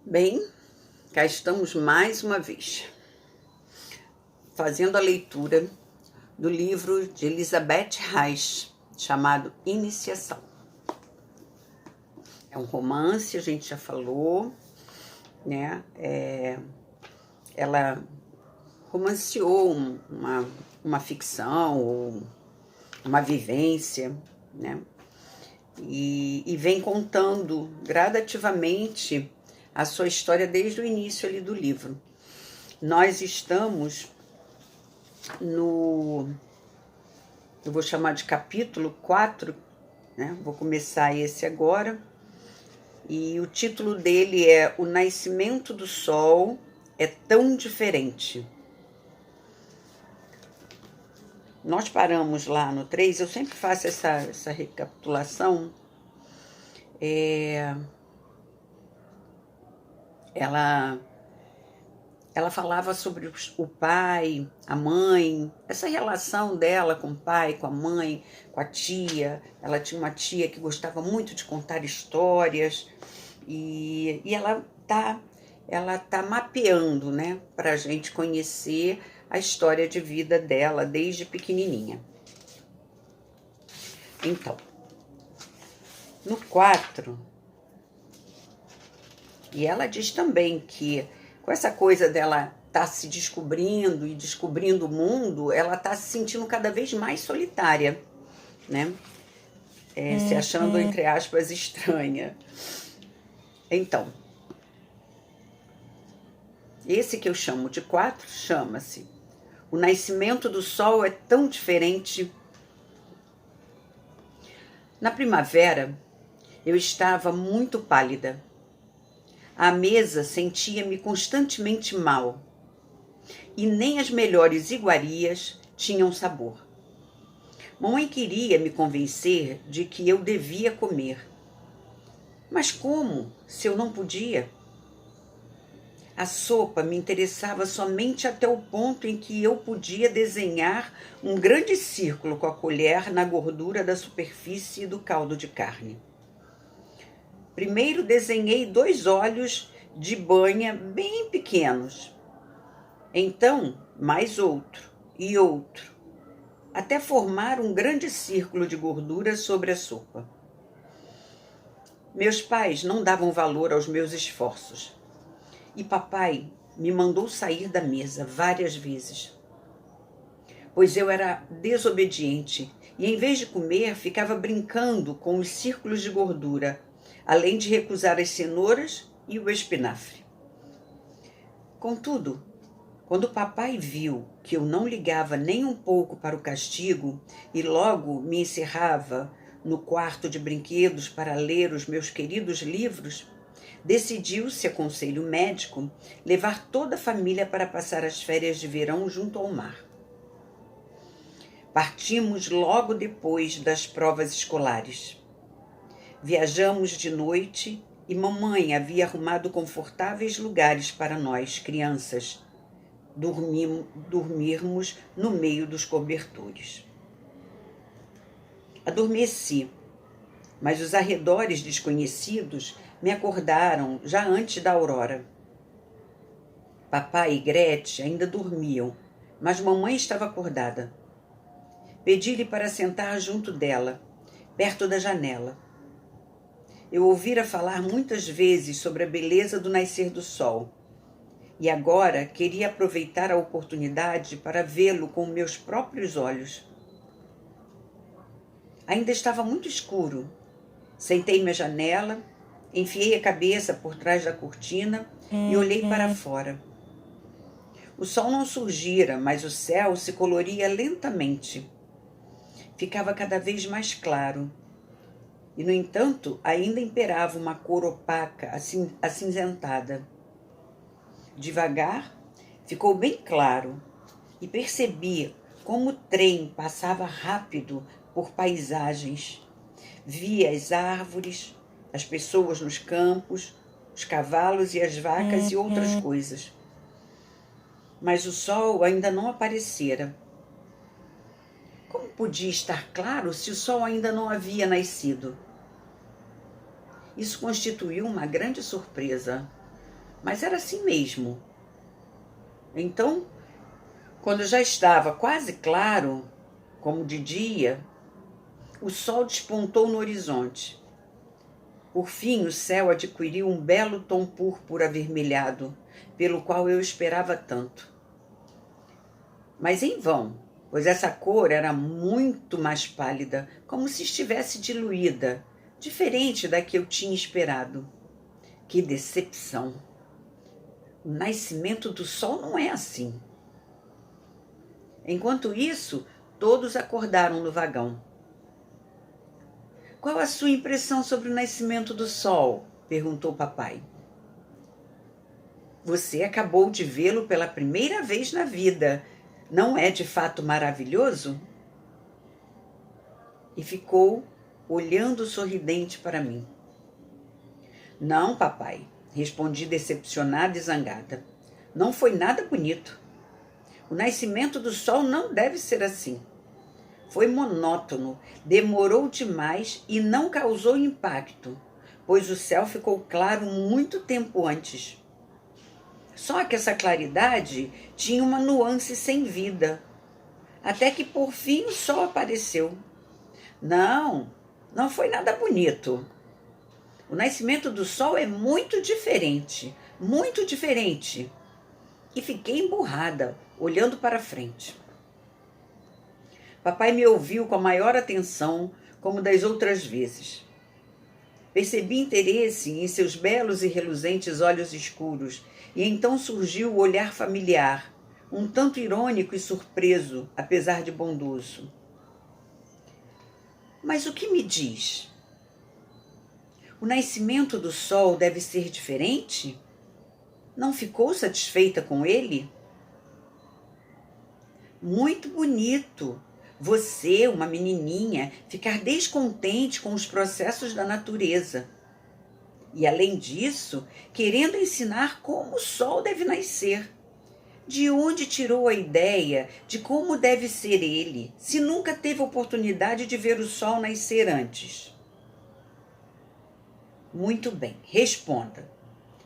Bem, cá estamos mais uma vez, fazendo a leitura do livro de Elizabeth Reich, chamado Iniciação. É um romance, a gente já falou, né? Ela romanceou uma ficção ou uma vivência, né? E vem contando gradativamente a sua história desde o início ali do livro. Nós estamos eu vou chamar de capítulo 4, né? Vou começar esse agora. E o título dele é O Nascimento do Sol é Tão Diferente. Nós paramos lá no 3, eu sempre faço essa recapitulação. Ela falava sobre o pai, a mãe, essa relação dela com o pai, com a mãe, com a tia. Ela tinha uma tia que gostava muito de contar histórias e ela tá mapeando, né, para a gente conhecer a história de vida dela desde pequenininha. Então, no 4, e ela diz também que com essa coisa dela tá se descobrindo e descobrindo o mundo, ela tá se sentindo cada vez mais solitária, né? Se achando, entre aspas, estranha. Então, esse que eu chamo de 4 chama-se O Nascimento do Sol é Tão Diferente. Na primavera, eu estava muito pálida. À mesa sentia-me constantemente mal, e nem as melhores iguarias tinham sabor. Mamãe queria me convencer de que eu devia comer. Mas como, se eu não podia? A sopa me interessava somente até o ponto em que eu podia desenhar um grande círculo com a colher na gordura da superfície do caldo de carne. Primeiro desenhei 2 olhos de banha bem pequenos. Então, mais outro e outro, até formar um grande círculo de gordura sobre a sopa. Meus pais não davam valor aos meus esforços. E papai me mandou sair da mesa várias vezes, pois eu era desobediente e, em vez de comer, ficava brincando com os círculos de gordura, além de recusar as cenouras e o espinafre. Contudo, quando papai viu que eu não ligava nem um pouco para o castigo e logo me encerrava no quarto de brinquedos para ler os meus queridos livros, decidiu-se, a conselho médico, levar toda a família para passar as férias de verão junto ao mar. Partimos logo depois das provas escolares. Viajamos de noite e mamãe havia arrumado confortáveis lugares para nós, crianças, dormirmos no meio dos cobertores. Adormeci, mas os arredores desconhecidos me acordaram já antes da aurora. Papai e Gretchen ainda dormiam, mas mamãe estava acordada. Pedi-lhe para sentar junto dela, perto da janela. Eu ouvira falar muitas vezes sobre a beleza do nascer do sol, e agora queria aproveitar a oportunidade para vê-lo com meus próprios olhos. Ainda estava muito escuro. Sentei-me à janela, enfiei a cabeça por trás da cortina e olhei para fora. O sol não surgira, mas o céu se coloria lentamente. Ficava cada vez mais claro. E, no entanto, ainda imperava uma cor opaca, acinzentada. Devagar, ficou bem claro e percebi como o trem passava rápido por paisagens. Via as árvores, as pessoas nos campos, os cavalos e as vacas e outras coisas. Mas o sol ainda não aparecera. Como podia estar claro se o sol ainda não havia nascido? Isso constituiu uma grande surpresa. mas era assim mesmo. Então, quando já estava quase claro, como de dia, o sol despontou no horizonte. Por fim, o céu adquiriu um belo tom púrpura avermelhado, pelo qual eu esperava tanto. Mas em vão, pois essa cor era muito mais pálida, como se estivesse diluída, diferente da que eu tinha esperado. Que decepção! O nascimento do sol não é assim. Enquanto isso, todos acordaram no vagão. Qual a sua impressão sobre o nascimento do sol? Perguntou papai. Você acabou de vê-lo pela primeira vez na vida. Não é de fato maravilhoso? E ficou olhando sorridente para mim. Não, papai, respondi decepcionada e zangada. Não foi nada bonito. O nascimento do sol não deve ser assim. Foi monótono, demorou demais e não causou impacto, pois o céu ficou claro muito tempo antes. Só que essa claridade tinha uma nuance sem vida, até que por fim o sol apareceu. Não, não foi nada bonito. O nascimento do sol é muito diferente, muito diferente. E fiquei emburrada, olhando para frente. Papai me ouviu com a maior atenção, como das outras vezes. Percebi interesse em seus belos e reluzentes olhos escuros, e então surgiu o olhar familiar, um tanto irônico e surpreso, apesar de bondoso. Mas o que me diz? O nascimento do sol deve ser diferente? Não ficou satisfeita com ele? Muito bonito. Você, uma menininha, ficar descontente com os processos da natureza. E, além disso, querendo ensinar como o sol deve nascer. De onde tirou a ideia de como deve ser ele, se nunca teve oportunidade de ver o sol nascer antes? Muito bem, responda.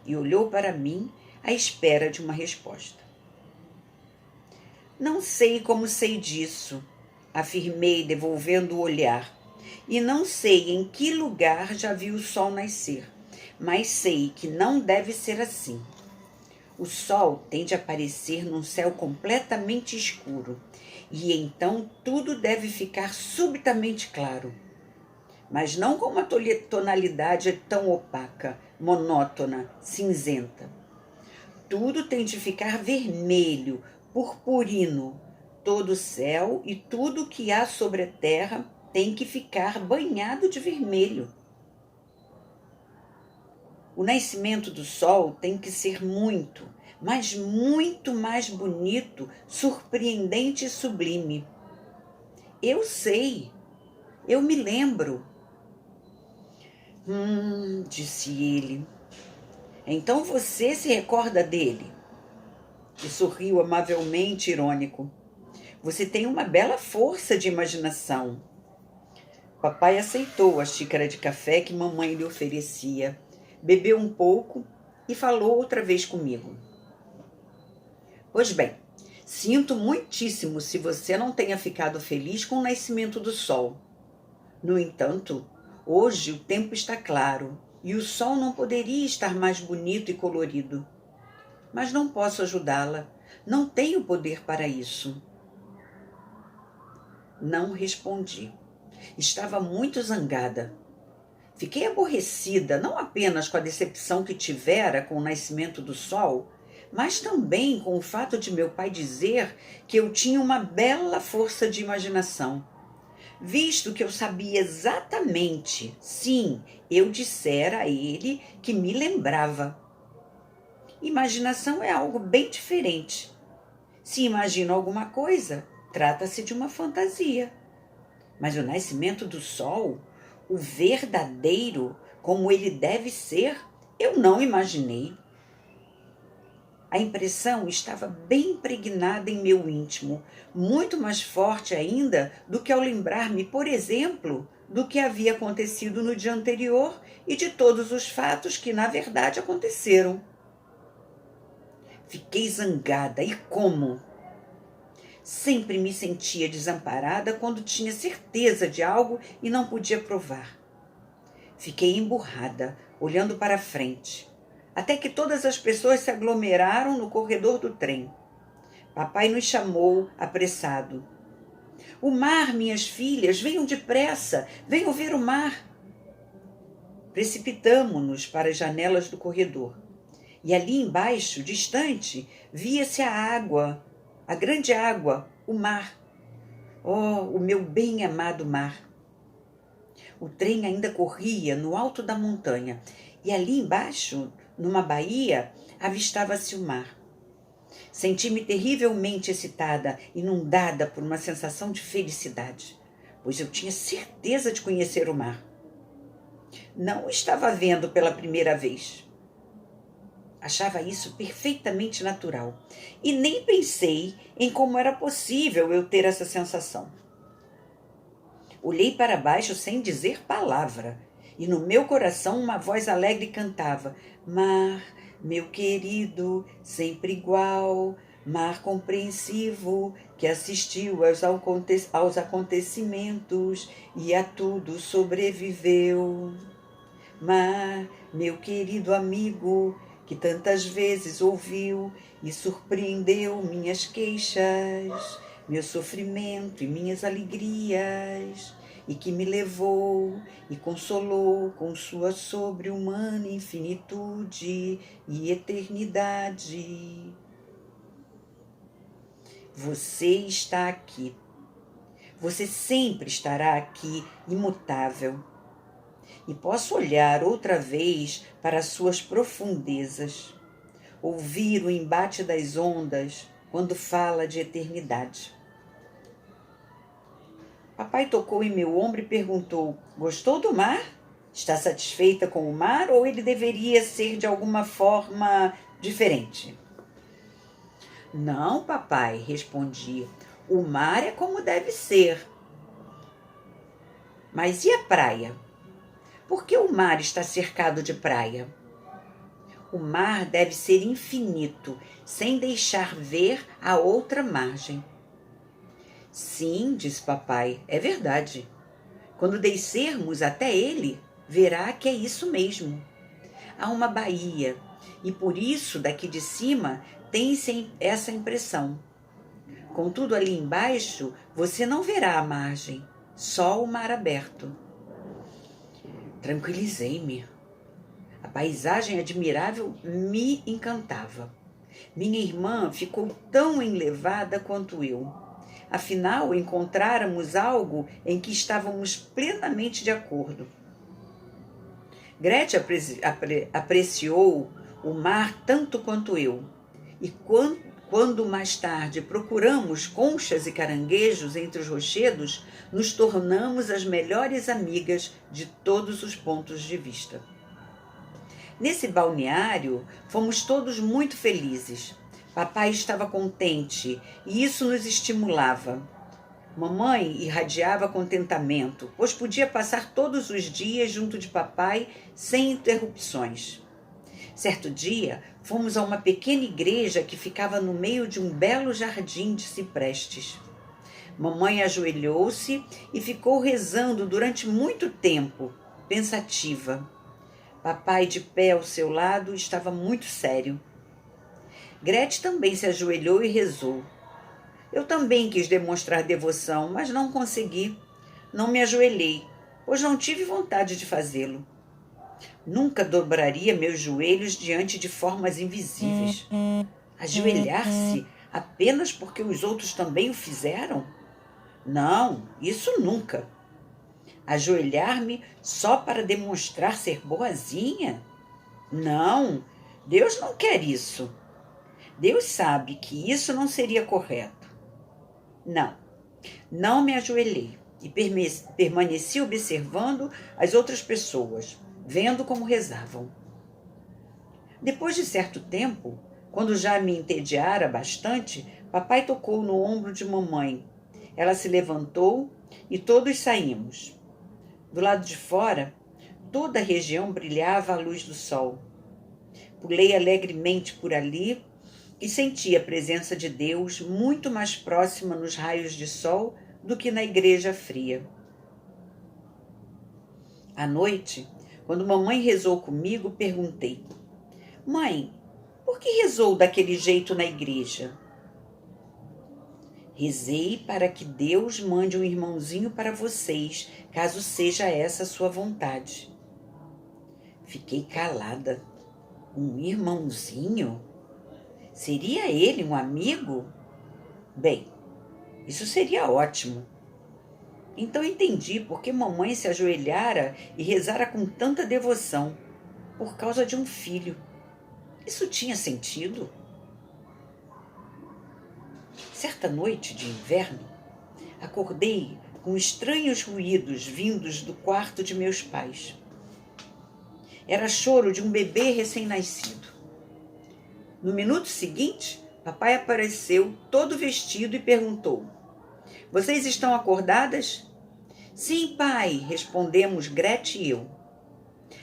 E olhou para mim à espera de uma resposta. Não sei como sei disso, afirmei, devolvendo o olhar. E não sei em que lugar já vi o sol nascer, mas sei que não deve ser assim. O sol tende a aparecer num céu completamente escuro, e então tudo deve ficar subitamente claro. Mas não com uma tonalidade tão opaca, monótona, cinzenta. Tudo tem de ficar vermelho, purpurino. Todo o céu e tudo que há sobre a terra tem que ficar banhado de vermelho. O nascimento do sol tem que ser muito, mas muito mais bonito, surpreendente e sublime. Eu sei, eu me lembro. Disse ele. Então você se recorda dele? E sorriu amavelmente irônico. Você tem uma bela força de imaginação. Papai aceitou a xícara de café que mamãe lhe oferecia, bebeu um pouco e falou outra vez comigo. Pois bem, sinto muitíssimo se você não tenha ficado feliz com o nascimento do sol. No entanto, hoje o tempo está claro e o sol não poderia estar mais bonito e colorido. Mas não posso ajudá-la, não tenho poder para isso. Não respondi. Estava muito zangada. Fiquei aborrecida, não apenas com a decepção que tivera com o nascimento do sol, mas também com o fato de meu pai dizer que eu tinha uma bela força de imaginação. Visto que eu sabia exatamente, sim, eu dissera a ele que me lembrava. Imaginação é algo bem diferente. Se imagino alguma coisa, trata-se de uma fantasia. Mas o nascimento do sol, o verdadeiro, como ele deve ser, eu não imaginei. A impressão estava bem impregnada em meu íntimo, muito mais forte ainda do que ao lembrar-me, por exemplo, do que havia acontecido no dia anterior e de todos os fatos que, na verdade, aconteceram. Fiquei zangada. E como? Sempre me sentia desamparada quando tinha certeza de algo e não podia provar. Fiquei emburrada, olhando para frente, até que todas as pessoas se aglomeraram no corredor do trem. Papai nos chamou, apressado. O mar, minhas filhas, venham depressa, venham ver o mar. Precipitamo-nos para as janelas do corredor. E ali embaixo, distante, via-se a água, a grande água, o mar. Oh, o meu bem-amado mar! O trem ainda corria no alto da montanha, e ali embaixo, numa baía, avistava-se o mar. Senti-me terrivelmente excitada, inundada por uma sensação de felicidade, pois eu tinha certeza de conhecer o mar. Não o estava vendo pela primeira vez. Achava isso perfeitamente natural, e nem pensei em como era possível eu ter essa sensação. Olhei para baixo sem dizer palavra, e no meu coração uma voz alegre cantava: mar, meu querido, sempre igual, mar compreensivo, que assistiu aos acontecimentos e a tudo sobreviveu. Mar, meu querido amigo, que tantas vezes ouviu e surpreendeu minhas queixas, meu sofrimento e minhas alegrias, e que me levou e consolou com sua sobre-humana infinitude e eternidade. Você está aqui. Você sempre estará aqui, imutável. E posso olhar outra vez para as suas profundezas, ouvir o embate das ondas quando fala de eternidade. Papai tocou em meu ombro e perguntou: gostou do mar? Está satisfeita com o mar ou ele deveria ser de alguma forma diferente? Não, papai, respondi. O mar é como deve ser. Mas e a praia? Por que o mar está cercado de praia? O mar deve ser infinito, sem deixar ver a outra margem. Sim, disse papai, é verdade. Quando descermos até ele, verá que é isso mesmo. Há uma baía, e por isso, daqui de cima, tem-se essa impressão. Contudo, ali embaixo, você não verá a margem, só o mar aberto. Tranquilizei-me. A paisagem admirável me encantava. Minha irmã ficou tão enlevada quanto eu. Afinal, encontráramos algo em que estávamos plenamente de acordo. Gretchen apreciou o mar tanto quanto eu. E quando mais tarde procuramos conchas e caranguejos entre os rochedos, nos tornamos as melhores amigas de todos os pontos de vista. Nesse balneário, fomos todos muito felizes. Papai estava contente e isso nos estimulava. Mamãe irradiava contentamento, pois podia passar todos os dias junto de papai sem interrupções. Certo dia, fomos a uma pequena igreja que ficava no meio de um belo jardim de ciprestes. Mamãe ajoelhou-se e ficou rezando durante muito tempo, pensativa. Papai, de pé ao seu lado, estava muito sério. Gretchen também se ajoelhou e rezou. Eu também quis demonstrar devoção, mas não consegui. Não me ajoelhei, pois não tive vontade de fazê-lo. Nunca dobraria meus joelhos diante de formas invisíveis. Ajoelhar-se apenas porque os outros também o fizeram? Não, isso nunca. Ajoelhar-me só para demonstrar ser boazinha? Não, Deus não quer isso. Deus sabe que isso não seria correto. Não me ajoelhei e permaneci observando as outras pessoas, vendo como rezavam. Depois de certo tempo, quando já me entediara bastante, papai tocou no ombro de mamãe. Ela se levantou e todos saímos. Do lado de fora, toda a região brilhava à luz do sol. Pulei alegremente por ali e senti a presença de Deus muito mais próxima nos raios de sol do que na igreja fria. À noite, quando mamãe rezou comigo, perguntei: Mãe, por que rezou daquele jeito na igreja? Rezei para que Deus mande um irmãozinho para vocês, caso seja essa a sua vontade. Fiquei calada. Um irmãozinho? Seria ele um amigo? Bem, isso seria ótimo. Então entendi por que mamãe se ajoelhara e rezara com tanta devoção, por causa de um filho. Isso tinha sentido? Certa noite de inverno, acordei com estranhos ruídos vindos do quarto de meus pais. Era choro de um bebê recém-nascido. No minuto seguinte, papai apareceu todo vestido e perguntou: Vocês estão acordadas? Sim, pai, respondemos Grete e eu.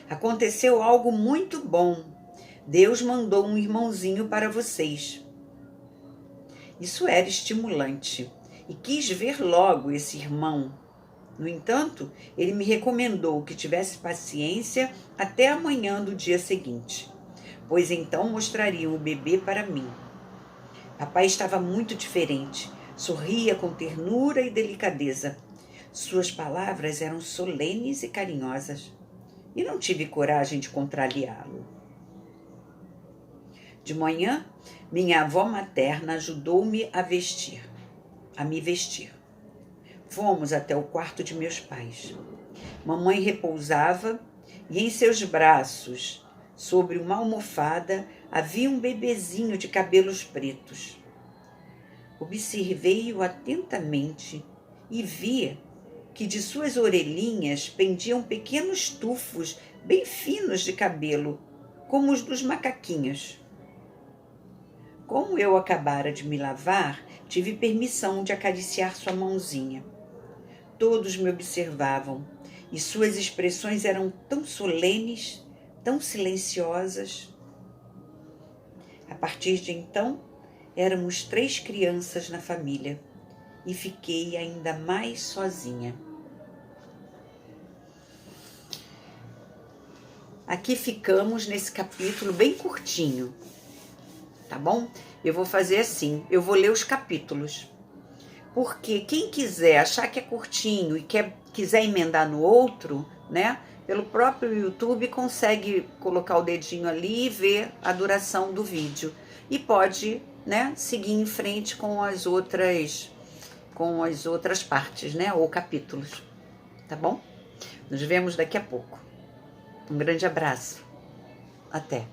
Aconteceu algo muito bom. Deus mandou um irmãozinho para vocês. Isso era estimulante e quis ver logo esse irmão. No entanto, ele me recomendou que tivesse paciência até amanhã do dia seguinte, pois então mostrariam o bebê para mim. Papai estava muito diferente, sorria com ternura e delicadeza. Suas palavras eram solenes e carinhosas, e não tive coragem de contrariá-lo. De manhã, minha avó materna ajudou-me a me vestir. Fomos até o quarto de meus pais. Mamãe repousava e em seus braços, sobre uma almofada, havia um bebezinho de cabelos pretos. Observei-o atentamente e vi que de suas orelhinhas pendiam pequenos tufos bem finos de cabelo, como os dos macaquinhos. Como eu acabara de me lavar, tive permissão de acariciar sua mãozinha. Todos me observavam e suas expressões eram tão solenes, tão silenciosas. A partir de então, éramos 3 crianças na família e fiquei ainda mais sozinha. Aqui ficamos nesse capítulo bem curtinho, tá bom? Eu vou fazer assim, eu vou ler os capítulos, porque quem quiser achar que é curtinho e quiser emendar no outro, né? Pelo próprio YouTube consegue colocar o dedinho ali e ver a duração do vídeo. E pode, né, seguir em frente com as outras partes, né? Ou capítulos, tá bom? Nos vemos daqui a pouco. Um grande abraço. Até.